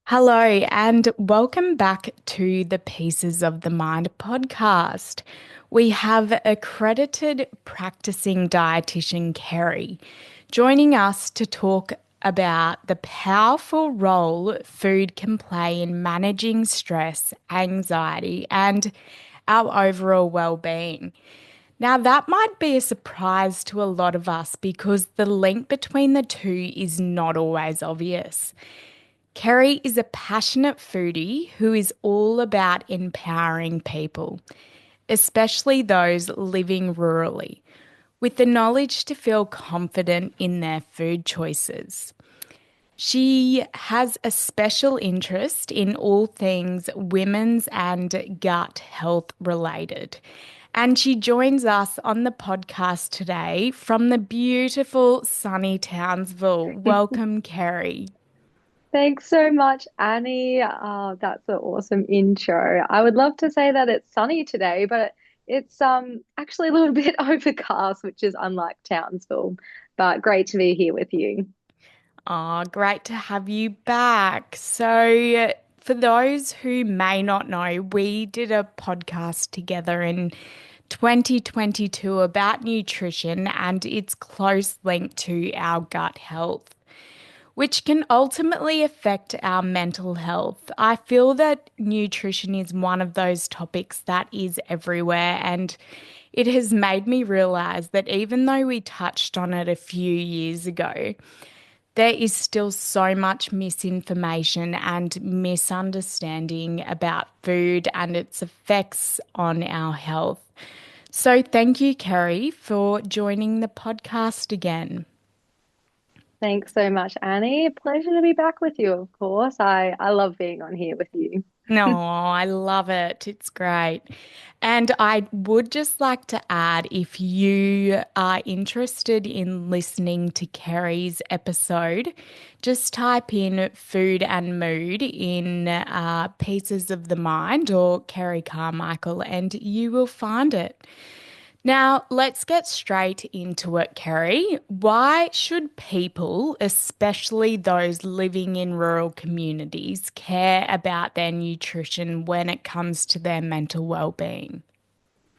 Hello, and welcome back to the Pieces of the Mind podcast. We have accredited practicing dietitian Kerri joining us to talk about the powerful role food can play in managing stress, anxiety, and our overall well-being. Now, that might be a surprise to a lot of us because the link between the two is not always obvious. Kerri is a passionate foodie who is all about empowering people, especially those living rurally, with the knowledge to feel confident in their food choices. She has a special interest in all things women's and gut health related. And she joins us on the podcast today from the beautiful sunny Townsville. Welcome, Kerri. Thanks so much, Annie. Oh, that's an awesome intro. I would love to say that it's sunny today, but it's actually a little bit overcast, which is unlike Townsville. But great to be here with you. Oh, great to have you back. So, for those who may not know, we did a podcast together in 2022 about nutrition and its close link to our gut health, which can ultimately affect our mental health. I feel that nutrition is one of those topics that is everywhere, and it has made me realize that even though we touched on it a few years ago, there is still so much misinformation and misunderstanding about food and its effects on our health. So, thank you, Kerri, for joining the podcast again. Thanks so much, Annie. Pleasure to be back with you, of course. I love being on here with you. No, I love it. It's great. And I would just like to add if you are interested in listening to Kerri's episode, just type in food and mood in Pieces of the Mind or Kerri Carmichael and you will find it. Now, let's get straight into it, Kerri. Why should people, especially those living in rural communities, care about their nutrition when it comes to their mental well-being?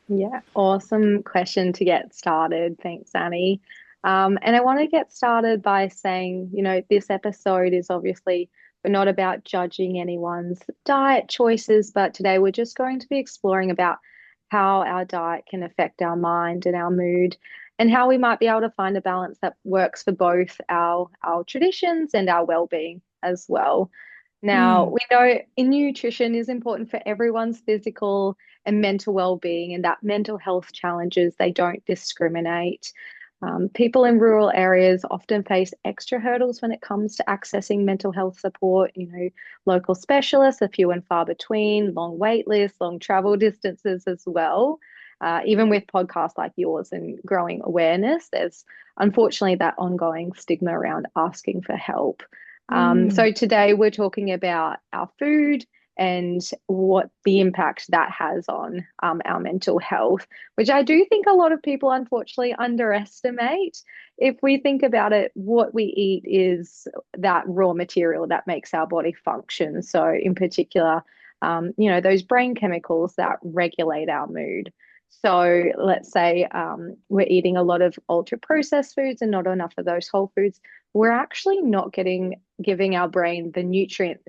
Yeah, awesome question to get started. Thanks, Annie. And I want to get started by saying, this episode is obviously we're not about judging anyone's diet choices, but today we're just going to be exploring about how our diet can affect our mind and our mood, and how we might be able to find a balance that works for both our traditions and our well-being as well. Now, Mm. we know in nutrition is important for everyone's physical and mental well-being, and that mental health challenges, they don't discriminate. People in rural areas often face extra hurdles when it comes to accessing mental health support. Local specialists are few and far between, long wait lists, long travel distances as well. Even with podcasts like yours and growing awareness, there's unfortunately that ongoing stigma around asking for help. Mm. So today we're talking about our food and what the impact that has on our mental health, which I do think a lot of people unfortunately underestimate. If we think about it, what we eat is that raw material that makes our body function. So, in particular, those brain chemicals that regulate our mood. So, let's say we're eating a lot of ultra processed foods and not enough of those whole foods. We're actually not giving our brain the nutrients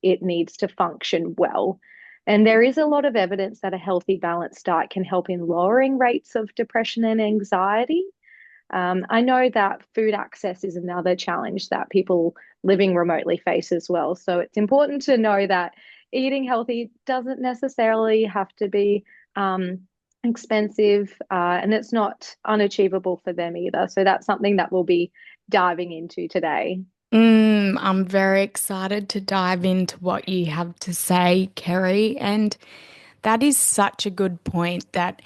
it needs to function well. And there is a lot of evidence that a healthy, balanced diet can help in lowering rates of depression and anxiety. I know that food access is another challenge that people living remotely face as well. So it's important to know that eating healthy doesn't necessarily have to be expensive, and it's not unachievable for them either. So that's something that we'll be diving into today. I'm very excited to dive into what you have to say, Kerri. And that is such a good point that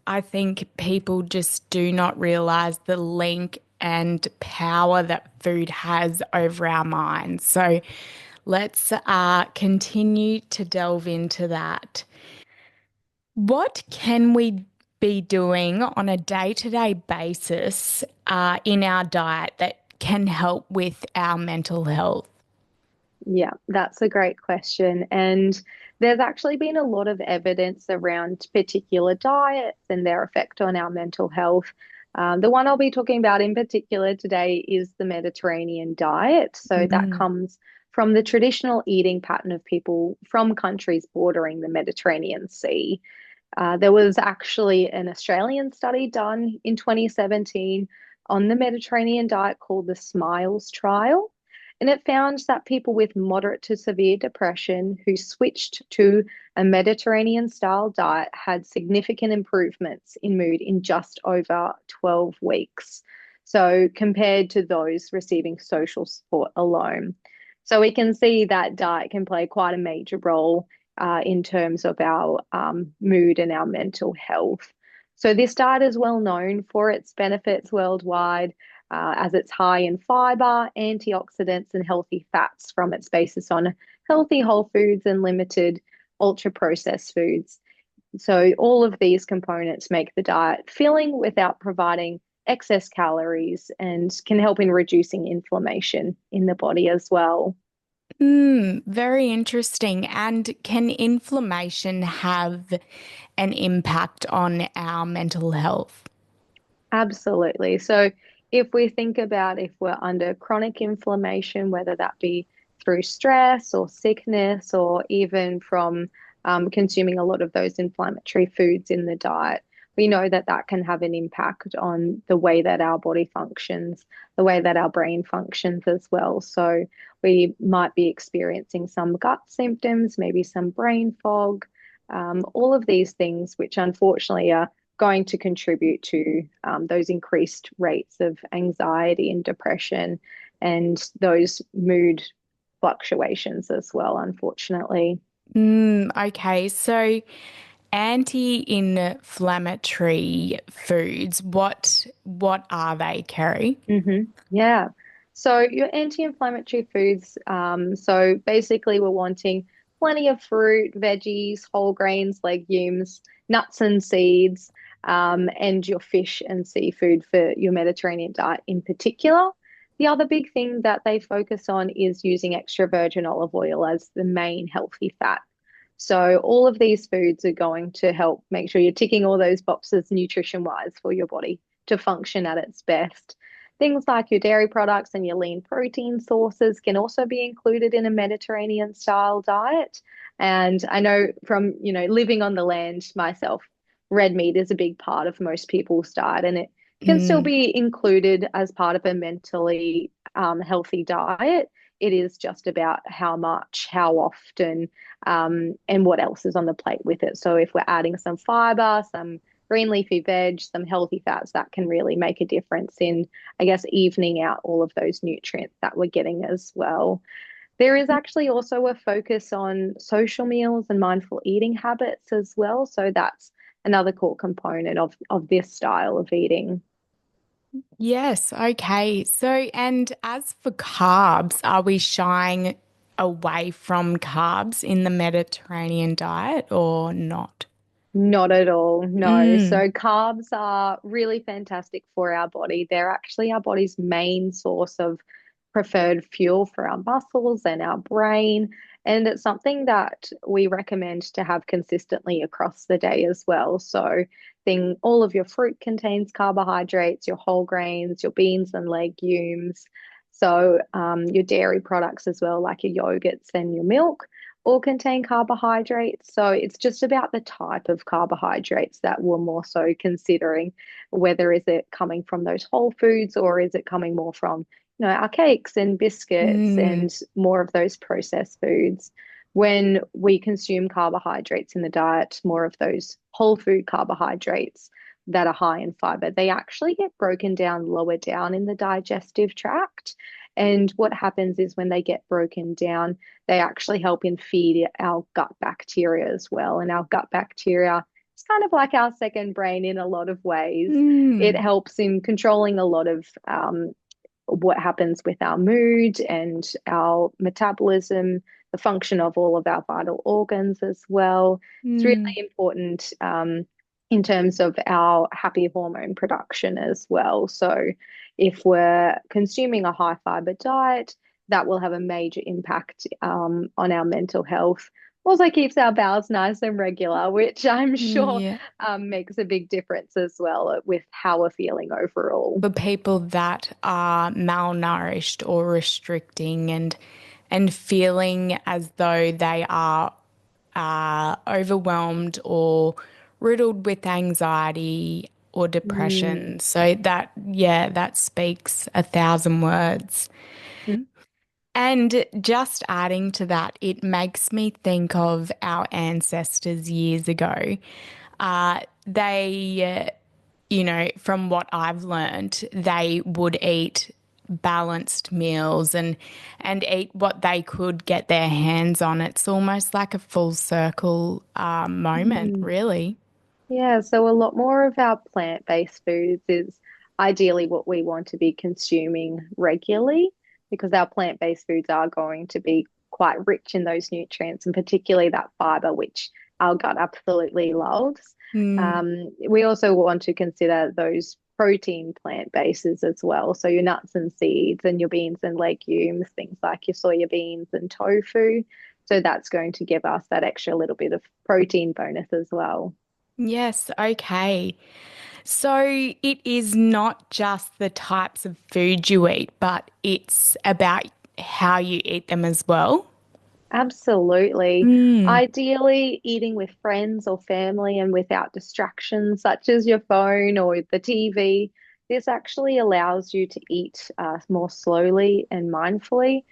I think people just do not realize the link and power that food has over our minds. So let's continue to delve into that. What can we be doing on a day-to-day basis in our diet that can help with our mental health? Yeah, that's a great question. And there's actually been a lot of evidence around particular diets and their effect on our mental health. The one I'll be talking about in particular today is the Mediterranean diet. So that Mm. comes from the traditional eating pattern of people from countries bordering the Mediterranean Sea. There was actually an Australian study done in 2017 on the Mediterranean diet called the SMILES trial. And it found that people with moderate to severe depression who switched to a Mediterranean style diet had significant improvements in mood in just over 12 weeks. So, compared to those receiving social support alone. So, we can see that diet can play quite a major role in terms of our mood and our mental health. So, this diet is well known for its benefits worldwide, as it's high in fiber, antioxidants, and healthy fats from its basis on healthy whole foods and limited ultra processed foods. So, all of these components make the diet filling without providing excess calories and can help in reducing inflammation in the body as well. Very interesting. And can inflammation have an impact on our mental health? Absolutely. So, if we think about if we're under chronic inflammation, whether that be through stress or sickness, or even from consuming a lot of those inflammatory foods in the diet, we know that that can have an impact on the way that our body functions, the way that our brain functions as well. So, we might be experiencing some gut symptoms, maybe some brain fog, all of these things, which unfortunately are going to contribute to those increased rates of anxiety and depression and those mood fluctuations as well, unfortunately. Okay, so anti-inflammatory foods, what are they, Kerry? Yeah. So your anti-inflammatory foods, so basically we're wanting plenty of fruit, veggies, whole grains, legumes, nuts and seeds, and your fish and seafood for your Mediterranean diet in particular. The other big thing that they focus on is using extra virgin olive oil as the main healthy fat. So all of these foods are going to help make sure you're ticking all those boxes nutrition-wise for your body to function at its best. Things like your dairy products and your lean protein sources can also be included in a Mediterranean style diet. And I know from, living on the land myself, red meat is a big part of most people's diet, and it can still Mm, be included as part of a mentally healthy diet. It is just about how much, how often, and what else is on the plate with it. So if we're adding some fiber, some green leafy veg, some healthy fats, that can really make a difference in, I guess, evening out all of those nutrients that we're getting as well. There is actually also a focus on social meals and mindful eating habits as well. So that's another core component of this style of eating. yes, okay. So, and as for carbs, are we shying away from carbs in the Mediterranean diet or not? Not at all, no. Mm, So carbs are really fantastic for our body. They're actually our body's main source of preferred fuel for our muscles and our brain. And it's something that we recommend to have consistently across the day as well. So all of your fruit contains carbohydrates, your whole grains, your beans and legumes. So your dairy products as well, like your yogurts and your milk all contain carbohydrates. So it's just about the type of carbohydrates that we're more so considering, whether is it coming from those whole foods or is it coming more from, our cakes and biscuits mm, and more of those processed foods. When we consume carbohydrates in the diet, more of those whole food carbohydrates that are high in fiber, they actually get broken down lower down in the digestive tract. And what happens is when they get broken down, they actually help in feed our gut bacteria as well. And our gut bacteria is kind of like our second brain in a lot of ways. It mm, helps in controlling a lot of what happens with our mood and our metabolism, the function of all of our vital organs as well. It's really mm. important in terms of our happy hormone production as well. So, if we're consuming a high fiber diet, that will have a major impact on our mental health. Also keeps our bowels nice and regular, which I'm sure Yeah. makes a big difference as well with how we're feeling overall. For people that are malnourished or restricting and feeling as though they are overwhelmed or riddled with anxiety or Mm. depression. So that, yeah, that speaks a thousand words. And just adding to that, it makes me think of our ancestors years ago. From what I've learned, they would eat balanced meals and eat what they could get their hands on. It's almost like a full circle moment, Mm. really. Yeah, so a lot more of our plant-based foods is ideally what we want to be consuming regularly because our plant-based foods are going to be quite rich in those nutrients and particularly that fiber, which our gut absolutely loves. Mm, We also want to consider those protein plant bases as well. So your nuts and seeds and your beans and legumes, things like your soya beans and tofu. So that's going to give us that extra little bit of protein bonus as well. yes, okay. So it is not just the types of food you eat, but it's about how you eat them as well. Absolutely. Mm, Ideally, eating with friends or family and without distractions such as your phone or the TV. This actually allows you to eat more slowly and mindfully,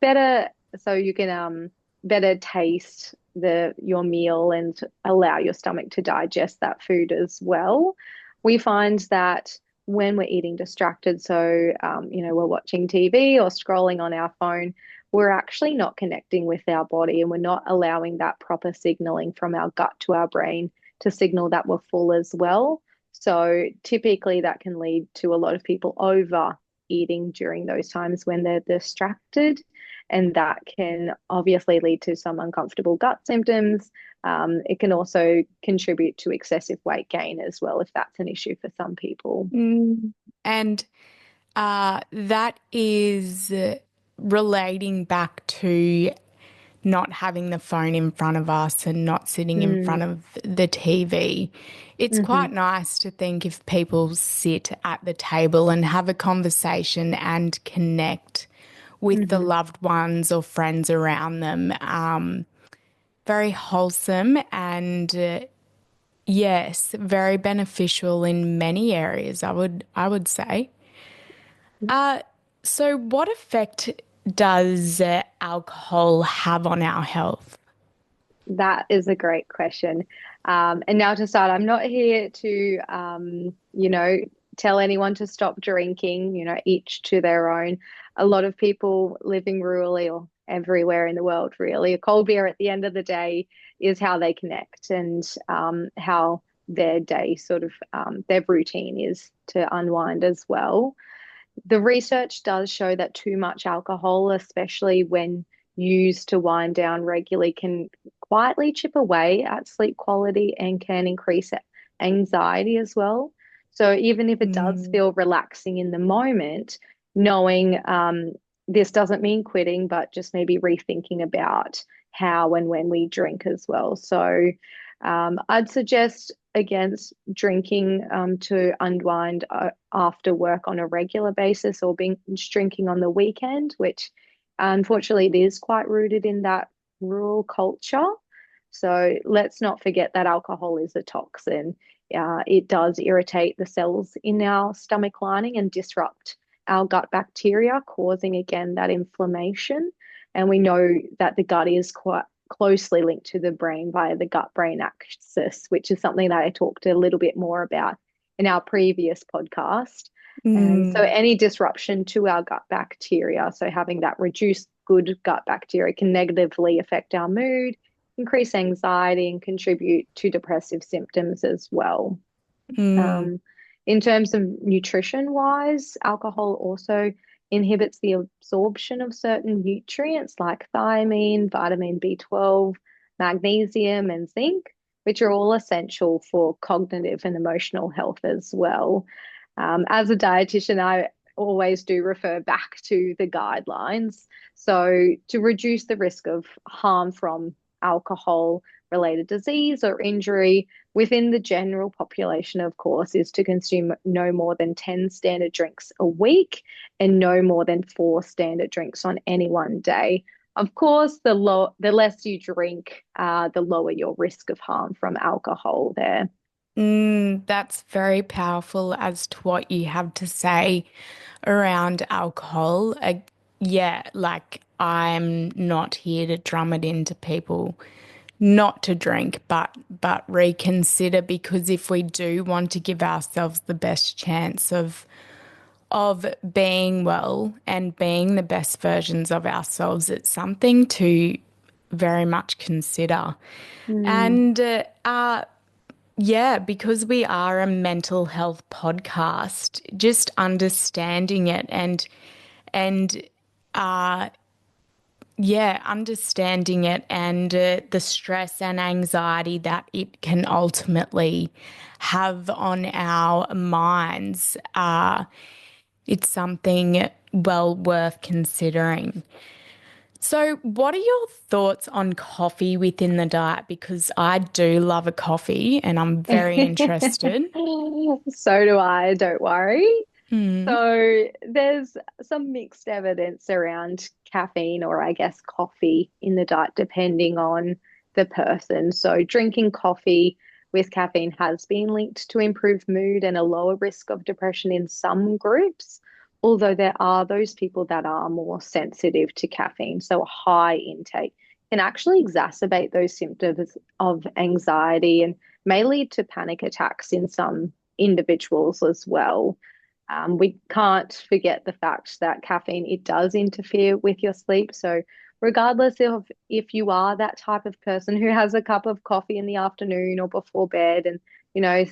better so you can better taste the your meal and allow your stomach to digest that food as well. We find that when we're eating distracted, so we're watching TV or scrolling on our phone, we're actually not connecting with our body and we're not allowing that proper signaling from our gut to our brain to signal that we're full as well. So typically that can lead to a lot of people overeating during those times when they're distracted. And that can obviously lead to some uncomfortable gut symptoms. It can also contribute to excessive weight gain as well, if that's an issue for some people. mm. And that is relating back to not having the phone in front of us and not sitting in front Mm, of the TV. It's hmm quite nice to think if people sit at the table and have a conversation and connect with the hmm loved ones or friends around them. Very wholesome and yes, very beneficial in many areas, I would say. Uh, so what effect does alcohol have on our health? That is a great question. And now to start, I'm not here to, tell anyone to stop drinking, each to their own. A lot of people living rurally or everywhere in the world, really, a cold beer at the end of the day is how they connect and how their day sort of, their routine is to unwind as well. The research does show that too much alcohol, especially when used to wind down regularly, can quietly chip away at sleep quality and can increase anxiety as well. So even if it does Mm, feel relaxing in the moment, knowing this doesn't mean quitting, but just maybe rethinking about how and when we drink as well. So I'd suggest against drinking to unwind after work on a regular basis or binge drinking on the weekend, which unfortunately it is quite rooted in that rural culture. So let's not forget that alcohol is a toxin. It does irritate the cells in our stomach lining and disrupt our gut bacteria, causing again that inflammation. And we know that the gut is quite closely linked to the brain via the gut brain axis, which is something that I talked a little bit more about in our previous podcast. And so, mm, any disruption to our gut bacteria, so having that reduced good gut bacteria, can negatively affect our mood, increase anxiety, and contribute to depressive symptoms as well. mm, Um, in terms of nutrition wise, alcohol also inhibits the absorption of certain nutrients like thiamine, vitamin B12, magnesium, and zinc, which are all essential for cognitive and emotional health as well. As a dietitian, I always do refer back to the guidelines. So, to reduce the risk of harm from alcohol related disease or injury within the general population, of course, is to consume no more than 10 standard drinks a week and no more than four standard drinks on any one day. Of course, the less you drink, the lower your risk of harm from alcohol there. That's very powerful as to what you have to say around alcohol. Yeah, like I'm not here to drum it into people not to drink, but reconsider because if we do want to give ourselves the best chance of being well and being the best versions of ourselves, it's something to very much consider. Mm, And yeah, because we are a mental health podcast, just understanding it and yeah, understanding it and the stress and anxiety that it can ultimately have on our minds, it's something well worth considering. So, what are your thoughts on coffee within the diet? Because I do love a coffee and I'm very interested. So do I, don't worry. Mm, So there's some mixed evidence around caffeine or I guess coffee in the diet, depending on the person. So drinking coffee with caffeine has been linked to improved mood and a lower risk of depression in some groups, although there are those people that are more sensitive to caffeine. So a high intake can actually exacerbate those symptoms of anxiety and may lead to panic attacks in some individuals as well. We can't forget the fact that caffeine, it does interfere with your sleep. So regardless of if you are that type of person who has a cup of coffee in the afternoon or before bed and,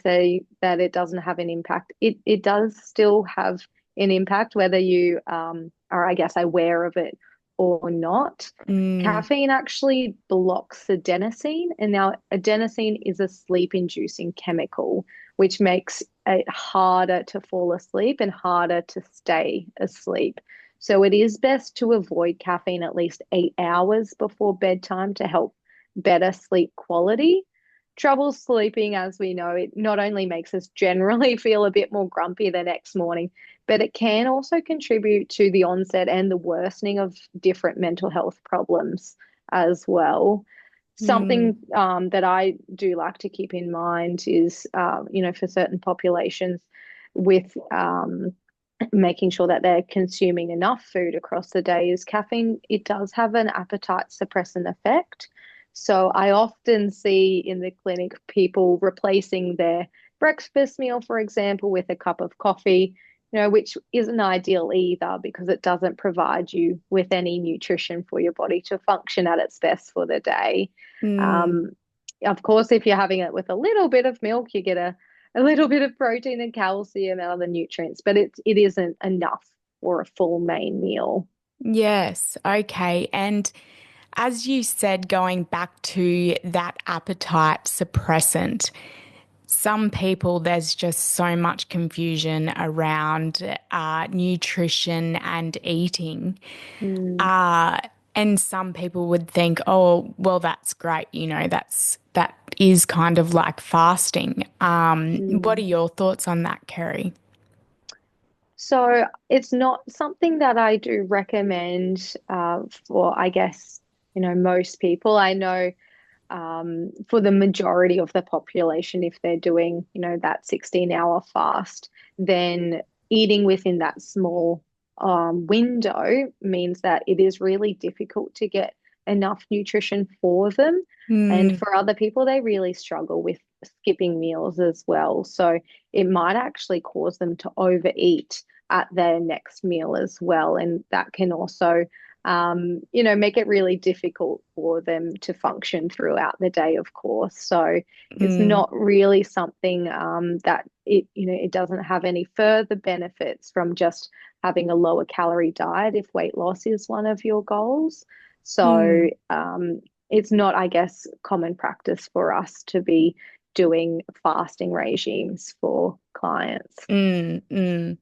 say that it doesn't have an impact, it does still have an impact whether you are, I guess, aware of it or not. mm, Caffeine actually blocks adenosine, and now adenosine is a sleep-inducing chemical, which makes it harder to fall asleep and harder to stay asleep. So it is best to avoid caffeine at least 8 hours before bedtime to help better sleep quality. Trouble sleeping, as we know, it not only makes us generally feel a bit more grumpy the next morning, but it can also contribute to the onset and the worsening of different mental health problems as well. mm, Something that I do like to keep in mind is, for certain populations with making sure that they're consuming enough food across the day is caffeine. It does have an appetite suppressant effect. So I often see in the clinic people replacing their breakfast meal, for example, with a cup of coffee, which isn't ideal either because it doesn't provide you with any nutrition for your body to function at its best for the day. mm. Um, of course, if you're having it with a little bit of milk, you get a little bit of protein and calcium and other nutrients, but it isn't enough for a full main meal. Yes, okay. And as you said, going back to that appetite suppressant, some people, there's just so much confusion around nutrition and eating. Mm, Uh, and some people would think, oh, well, that's great. That is kind of like fasting. What are mm. your thoughts on that, Kerri? So it's not something that I do recommend for, I guess, most people. I know for the majority of the population, if they're doing, that 16-hour fast, then eating within that small window means that it is really difficult to get enough nutrition for them. And Mm, for other people, they really struggle with skipping meals as well. So it might actually cause them to overeat at their next meal as well. And that can also make it really difficult for them to function throughout the day, of course. So it's mm, not really something that it doesn't have any further benefits from just having a lower calorie diet if weight loss is one of your goals. So mm, it's not, I guess, common practice for us to be doing fasting regimes for clients. mm.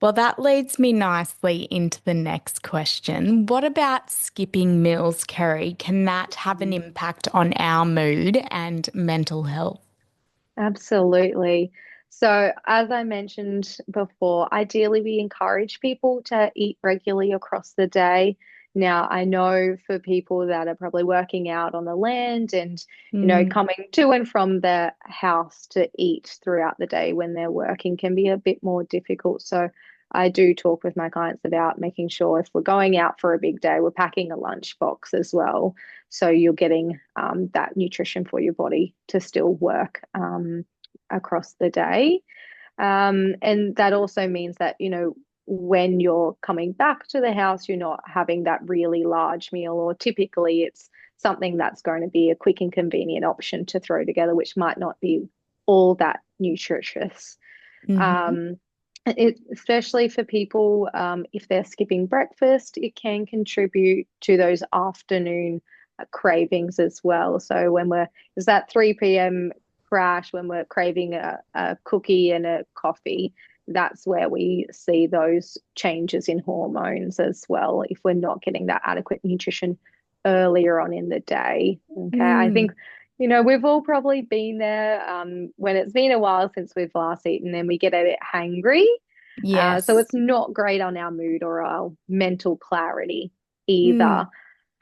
Well, that leads me nicely into the next question. What about skipping meals, Kerry? Can that have an impact on our mood and mental health? Absolutely. So, as I mentioned before, ideally we encourage people to eat regularly across the day. Now, I know for people that are probably working out on the land and, Mm, coming to and from their house to eat throughout the day when they're working can be a bit more difficult. So, I do talk with my clients about making sure if we're going out for a big day, we're packing a lunch box as well. So you're getting that nutrition for your body to still work across the day. And that also means that, when you're coming back to the house, you're not having that really large meal, or typically it's something that's going to be a quick and convenient option to throw together, which might not be all that nutritious. hmm. Um, especially for people, if they're skipping breakfast, it can contribute to those afternoon cravings as well. So is that 3 p.m. crash when we're craving a cookie and a coffee, that's where we see those changes in hormones as well, if we're not getting that adequate nutrition earlier on in the day. Okay. I think Mm, we've all probably been there when it's been a while since we've last eaten and we get a bit hangry. So yes. it's not great on our mood or our mental clarity either.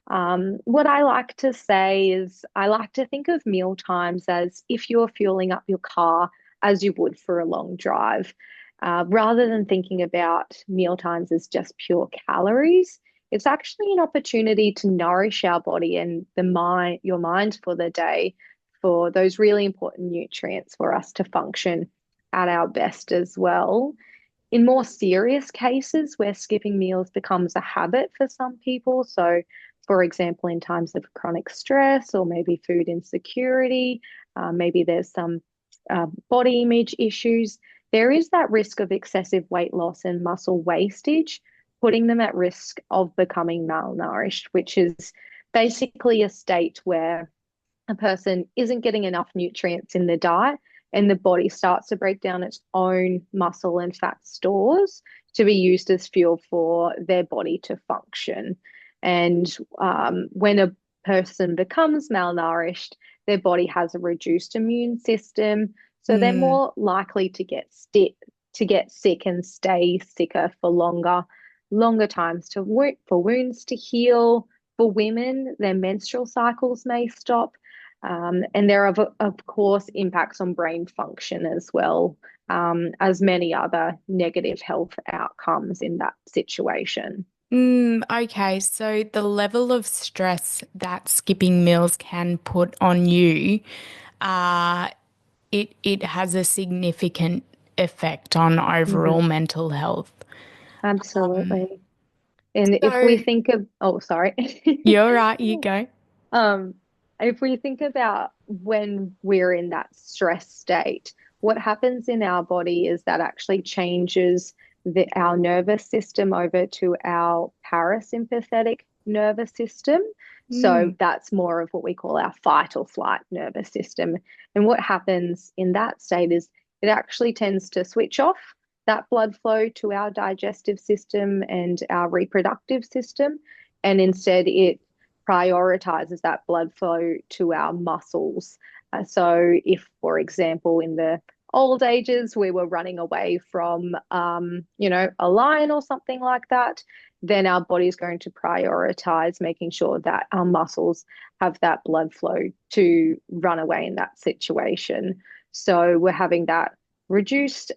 Mm, What I like to say is I like to think of meal times as if you're fueling up your car as you would for a long drive. Rather than thinking about meal times as just pure calories, it's actually an opportunity to nourish our body and your mind for the day, for those really important nutrients for us to function at our best as well. In more serious cases where skipping meals becomes a habit for some people, so for example, in times of chronic stress or maybe food insecurity, maybe there's some body image issues, there is that risk of excessive weight loss and muscle wastage, putting them at risk of becoming malnourished, which is basically a state where a person isn't getting enough nutrients in their diet and the body starts to break down its own muscle and fat stores to be used as fuel for their body to function. And when a person becomes malnourished, their body has a reduced immune system, so they're mm, more likely to get sick and stay sicker for longer times for wounds to heal. For women, their menstrual cycles may stop, and there are, of course, impacts on brain function as well, as many other negative health outcomes in that situation. okay, so the level of stress that skipping meals can put on you, uh, it has a significant effect on overall Mhm. mental health. Absolutely. And if we So think of, oh, sorry. you're right, you go. Um, if we think about when we're in that stress state, what happens in our body is that actually changes our nervous system over to our parasympathetic nervous system. So Mm, that's more of what we call our fight or flight nervous system. And what happens in that state is it actually tends to switch off that blood flow to our digestive system and our reproductive system. And instead, it prioritizes that blood flow to our muscles. So, if, for example, in the old ages we were running away from, a lion or something like that, then our body is going to prioritize making sure that our muscles have that blood flow to run away in that situation. So, we're having that reduced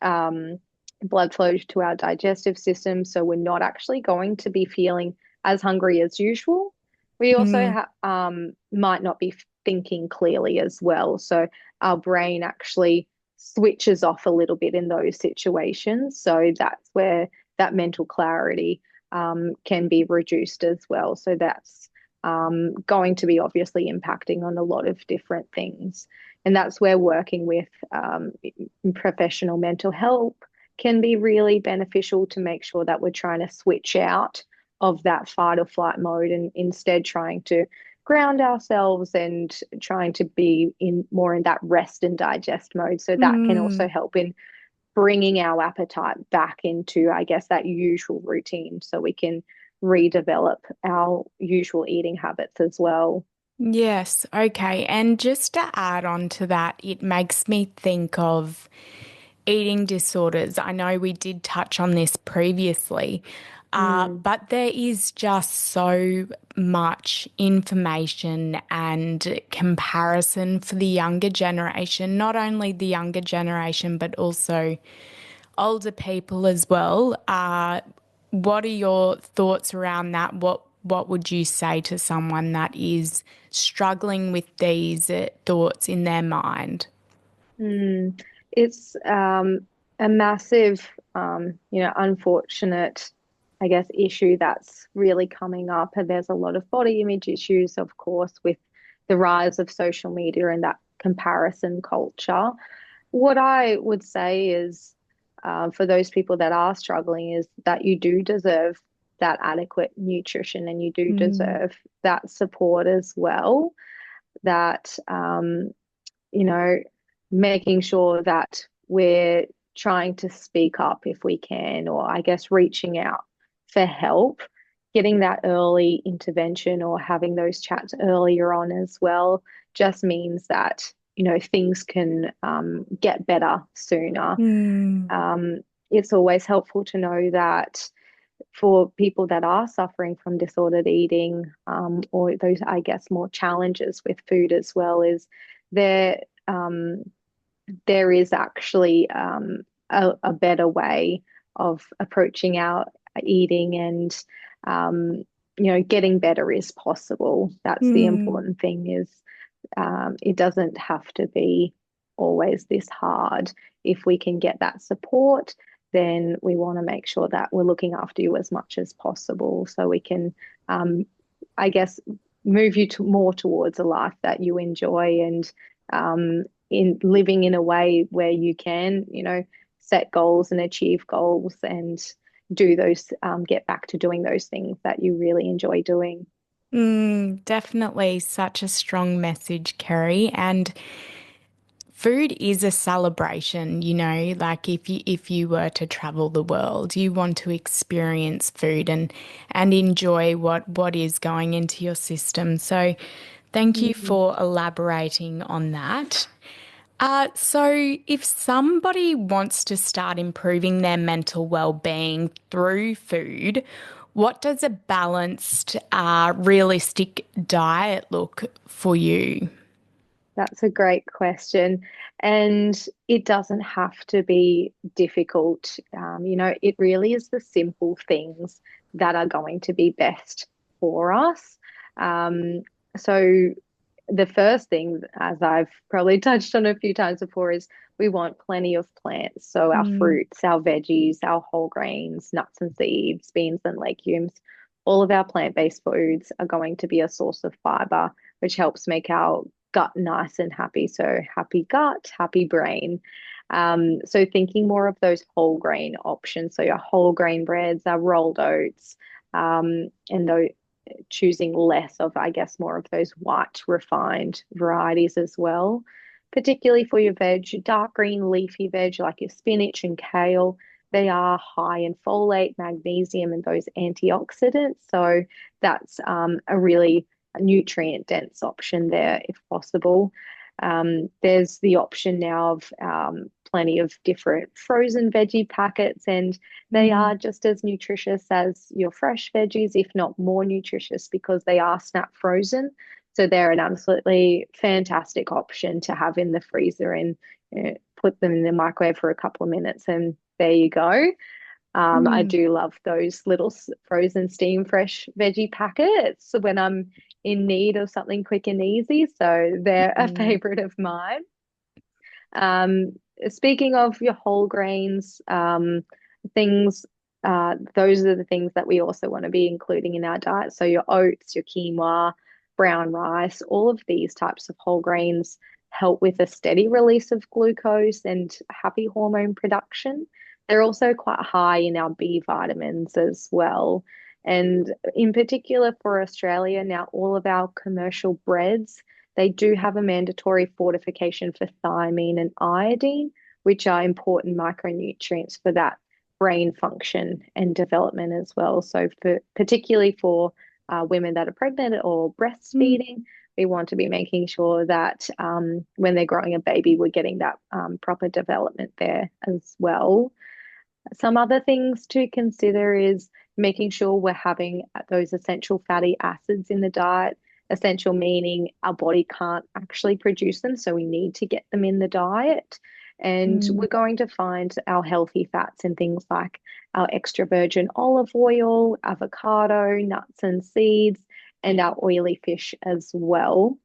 blood flow to our digestive system. So, we're not actually going to be feeling as hungry as usual. We also mm, might not be thinking clearly as well. So our brain actually switches off a little bit in those situations. So that's where that mental clarity can be reduced as well. So that's going to be obviously impacting on a lot of different things. And that's where working with professional mental health can be really beneficial to make sure that we're trying to switch out of that fight or flight mode and instead trying to ground ourselves and trying to be in more in that rest and digest mode. So that can also mm. help in bringing our appetite back into, I guess, that usual routine so we can redevelop our usual eating habits as well. Yes, okay. And just to add on to that, it makes me think of eating disorders. I know we did touch on this previously, Mm, but there is just so much information and comparison for the younger generation, not only the younger generation, but also older people as well. What are your thoughts around that? What would you say to someone that is struggling with these thoughts in their mind? mm. It's a massive, unfortunate, I guess, issue that's really coming up. And there's a lot of body image issues, of course, with the rise of social media and that comparison culture. What I would say is, for those people that are struggling, is that you do deserve that adequate nutrition and you do Mm, deserve that support as well. That, you know, making sure that we're trying to speak up if we can, or I guess reaching out for help, getting that early intervention or having those chats earlier on as well, just means that, things can get better sooner. mm, Um, it's always helpful to know that for people that are suffering from disordered eating, or those, I guess, more challenges with food as well, is there um, there is actually a better way of approaching our eating, and um, getting better is possible. That's the mm, important thing, is it doesn't have to be always this hard. If we can get that support, then we want to make sure that we're looking after you as much as possible so we can, um, I guess, move you to more towards a life that you enjoy, and in living in a way where you can, set goals and achieve goals and do those, get back to doing those things that you really enjoy doing. definitely such a strong message, Kerry. And food is a celebration, like if you were to travel the world, you want to experience food and enjoy what is going into your system. So thank you Mm. for elaborating on that. So if somebody wants to start improving their mental well-being through food, what does a balanced, realistic diet look for you? That's a great question. And it doesn't have to be difficult. It really is the simple things that are going to be best for us. Um, so, the first thing, as I've probably touched on a few times before, is we want plenty of plants. So, our Mm, fruits, our veggies, our whole grains, nuts and seeds, beans and legumes, all of our plant-based foods are going to be a source of fiber, which helps make our gut nice and happy. So happy gut, happy brain. So thinking more of those whole grain options. So your whole grain breads, our rolled oats, and though choosing less of, I guess, more of those white refined varieties as well. Particularly for your veg, dark green leafy veg like your spinach and kale, they are high in folate, magnesium, and those antioxidants. So that's a really nutrient dense option there if possible. There's the option now of plenty of different frozen veggie packets, and they are mm, just as nutritious as your fresh veggies, if not more nutritious, because they are snap frozen. So they're an absolutely fantastic option to have in the freezer, and put them in the microwave for a couple of minutes, and there you go. I mm, do love those little frozen steam fresh veggie packets when I'm in need of something quick and easy. So they're a mm, favorite of mine. Um, Speaking of your whole grains, things, those are the things that we also want to be including in our diet. So your oats, your quinoa, brown rice, all of these types of whole grains help with a steady release of glucose and happy hormone production. They're also quite high in our B vitamins as well. And in particular for Australia, now all of our commercial breads, they do have a mandatory fortification for thiamine and iodine, which are important micronutrients for that brain function and development as well. So for particularly for women that are pregnant or Mm. breastfeeding, we want to be making sure that when they're growing a baby, we're getting that proper development there as well. Some other things to consider is making sure we're having those essential fatty acids in the diet. Essential meaning our body can't actually produce them, so we need to get them in the diet. And Mm. we're going to find our healthy fats in things like our extra virgin olive oil, avocado, nuts and seeds, and our oily fish as well.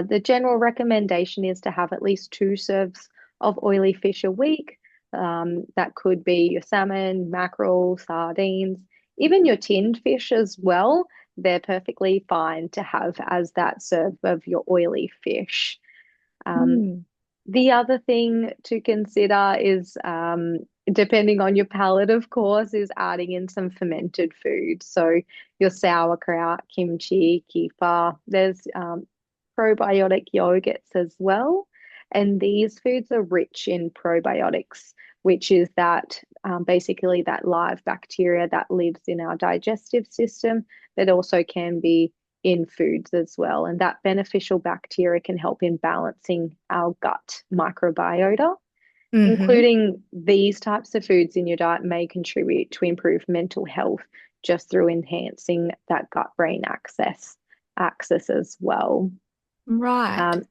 The general recommendation is to have at least two serves of oily fish a week. That could be your salmon, mackerel, sardines, even your tinned fish as well. They're perfectly fine to have as that serve of your oily fish. Um, Mm. the other thing to consider is, depending on your palate, of course, is adding in some fermented food. So your sauerkraut, kimchi, kefir. There's probiotic yogurts as well. And these foods are rich in probiotics, which is that basically that live bacteria that lives in our digestive system, that also can be in foods as well. And that beneficial bacteria can help in balancing our gut microbiota. Hmm. Including these types of foods in your diet may contribute to improve mental health just through enhancing that gut brain access as well. Right. Um,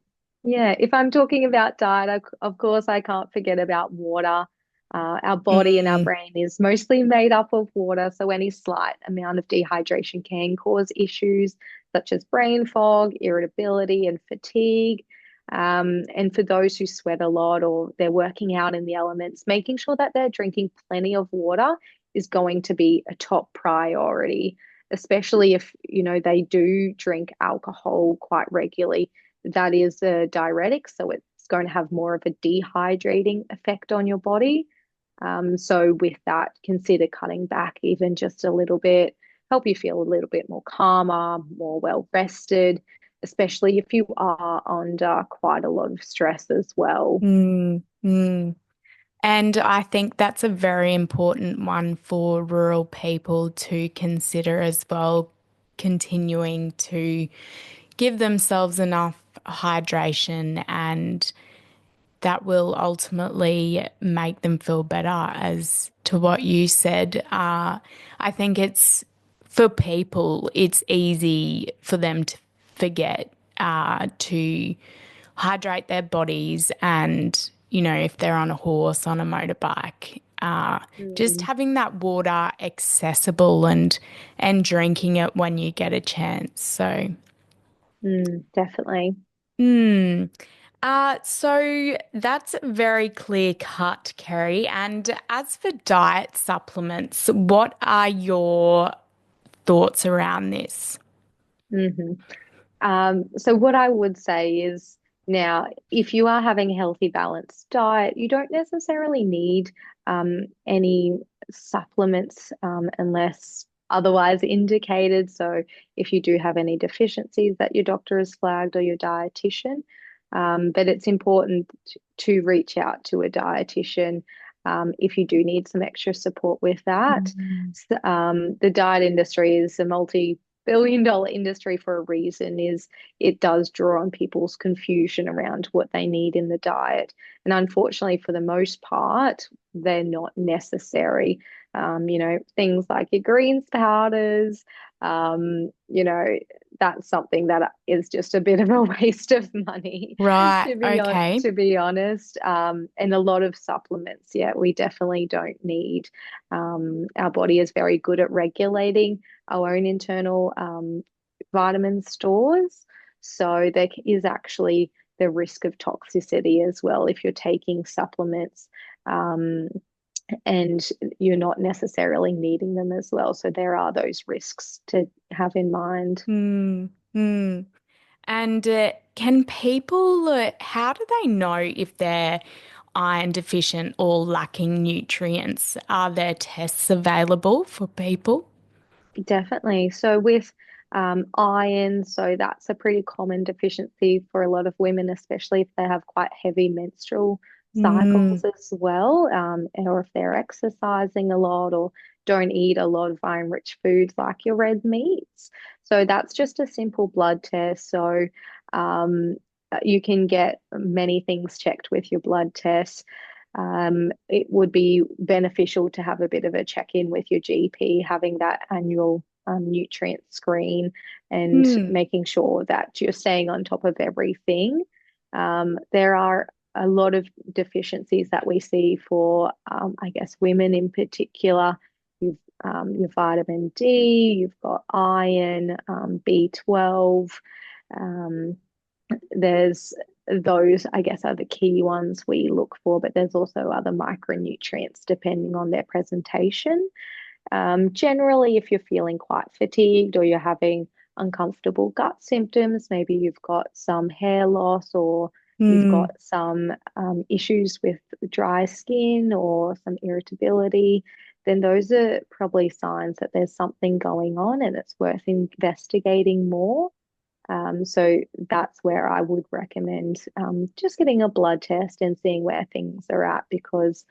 yeah, if I'm talking about diet, of course, I can't forget about water. Our body and our Mm. brain is mostly made up of water, so any slight amount of dehydration can cause issues such as brain fog, irritability, and fatigue. And for those who sweat a lot or they're working out in the elements, making sure that they're drinking plenty of water is going to be a top priority, especially if, they do drink alcohol quite regularly. That is a diuretic, so it's going to have more of a dehydrating effect on your body. So with that, consider cutting back even just a little bit, help you feel a little bit more calmer, more well rested, especially if you are under quite a lot of stress as well. Mm. Mm. And I think that's a very important one for rural people to consider as well, continuing to give themselves enough hydration, and that will ultimately make them feel better. As to what you said, I think it's for people, it's easy for them to forget to hydrate their bodies, and if they're on a horse, on a motorbike, just Mm, having that water accessible and drinking it when you get a chance. So definitely. mm. So that's very clear cut, Kerri. And as for diet supplements, what are your thoughts around this? hmm So what I would say is now, if you are having a healthy, balanced diet, you don't necessarily need any supplements unless otherwise indicated. So if you do have any deficiencies that your doctor has flagged or your dietitian, but it's important to reach out to a dietitian if you do need some extra support with that. Mm. The diet industry is a multi-billion-dollar industry for a reason, is it does draw on people's confusion around what they need in the diet. And unfortunately, for the most part, they're not necessary. Things like your greens powders, that's something that is just a bit of a waste of money, Right. to Okay. be honest. And a lot of supplements, yeah, we definitely don't need. Our body is very good at regulating our own internal vitamin stores. So there is actually the risk of toxicity as well if you're taking supplements and you're not necessarily needing them as well. So there are those risks to have in mind. Hmm. Hmm. And can people, how do they know if they're iron deficient or lacking nutrients? Are there tests available for people? Definitely. So with iron, so that's a pretty common deficiency for a lot of women, especially if they have quite heavy menstrual Mm, cycles as well, or if they're exercising a lot or don't eat a lot of iron-rich foods like your red meats. So that's just a simple blood test. So um, you can get many things checked with your blood test. It would be beneficial to have a bit of a check-in with your GP, having that annual nutrient screen and mm, making sure that you're staying on top of everything. There are a lot of deficiencies that we see for, I guess, women in particular. You've your vitamin D, you've got iron, B12. Um, there's those, I guess, are the key ones we look for, but there's also other micronutrients depending on their presentation. Generally, if you're feeling quite fatigued or you're having uncomfortable gut symptoms, maybe you've got some hair loss or you've mm, got some issues with dry skin or some irritability, then those are probably signs that there's something going on and it's worth investigating more. So that's where I would recommend just getting a blood test and seeing where things are at because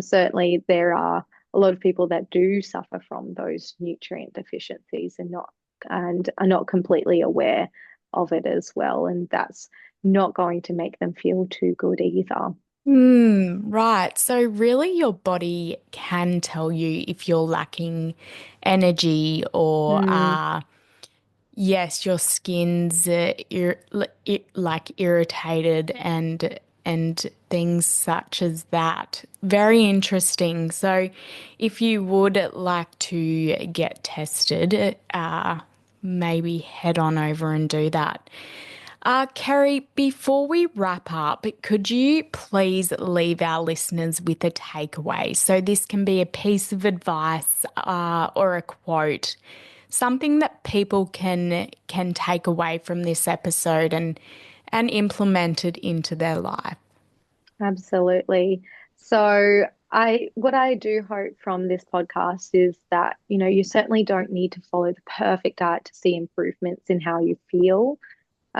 certainly there are a lot of people that do suffer from those nutrient deficiencies and are not completely aware of it as well. And that's not going to make them feel too good either. right. So really your body can tell you if you're lacking energy or Mm, yes, your skin's like irritated and things such as that. Very interesting. So, if you would like to get tested, maybe head on over and do that. Kerri, before we wrap up, could you please leave our listeners with a takeaway? So this can be a piece of advice, or a quote, something that people can take away from this episode and implement it into their life. absolutely. So what I do hope from this podcast is that, you certainly don't need to follow the perfect diet to see improvements in how you feel.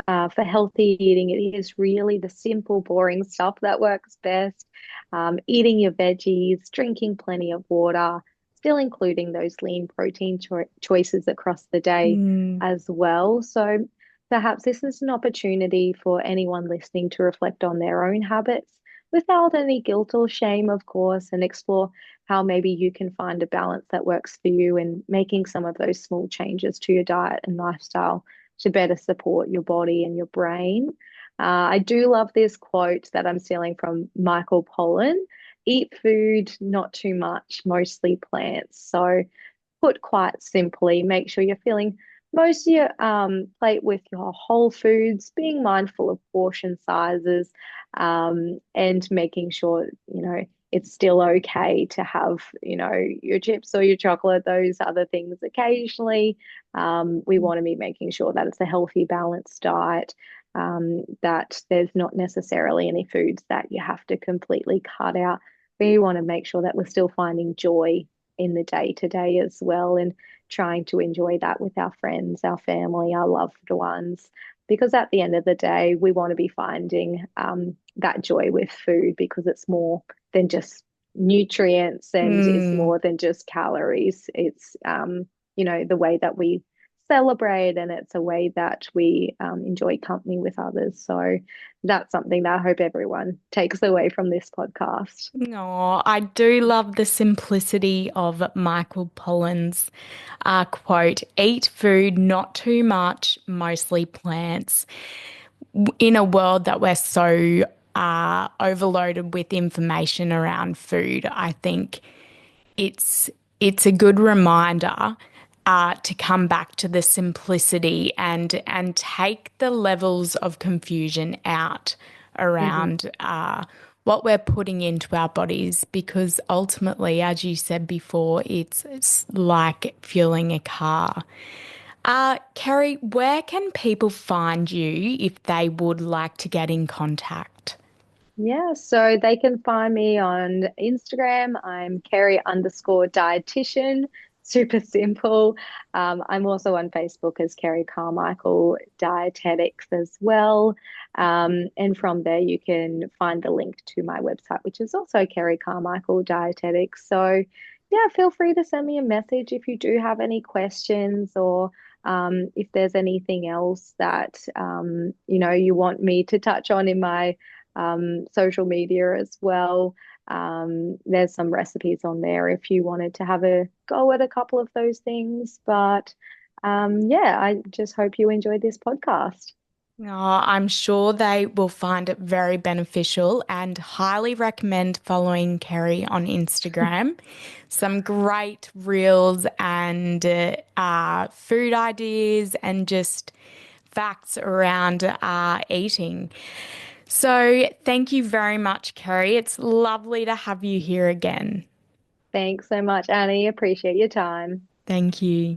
For healthy eating, it is really the simple, boring stuff that works best. Eating your veggies, drinking plenty of water, still including those lean protein choices across the day Mm, as well. So perhaps this is an opportunity for anyone listening to reflect on their own habits without any guilt or shame, of course, and explore how maybe you can find a balance that works for you and making some of those small changes to your diet and lifestyle to better support your body and your brain. I do love this quote that I'm stealing from Michael Pollan: eat food, not too much, mostly plants. So, put quite simply, make sure you're filling most of your plate with your whole foods, being mindful of portion sizes, and making sure, it's still okay to have, your chips or your chocolate, those other things occasionally. We want to be making sure that it's a healthy, balanced diet, that there's not necessarily any foods that you have to completely cut out. We want to make sure that we're still finding joy in the day to day as well and trying to enjoy that with our friends, our family, our loved ones. Because at the end of the day, we want to be finding that joy with food because it's more than just nutrients and it's mm. more than just calories. It's, the way that we celebrate and it's a way that we enjoy company with others. So that's something that I hope everyone takes away from this podcast. Oh, I do love the simplicity of Michael Pollan's quote, eat food, not too much, mostly plants. In a world that we're so overloaded with information around food, I think it's it's a good reminder to come back to the simplicity and take the levels of confusion out Mhm. around what we're putting into our bodies because ultimately, as you said before, it's like fueling a car. Kerri, where can people find you if they would like to get in contact? Yeah, so they can find me on Instagram. I'm Kerri _dietitian. super simple. I'm also on Facebook as Kerri Carmichael Dietetics as well. And from there, you can find the link to my website, which is also Kerri Carmichael Dietetics. So, yeah, feel free to send me a message if you do have any questions or if there's anything else that you want me to touch on in my social media as well. There's some recipes on there if you wanted to have a go at a couple of those things. But yeah, I just hope you enjoyed this podcast. Oh, I'm sure they will find it very beneficial and highly recommend following Kerri on Instagram. Some great reels and food ideas and just facts around eating. So, thank you very much, Kerri. It's lovely to have you here again. Thanks so much, Annie. Appreciate your time. Thank you.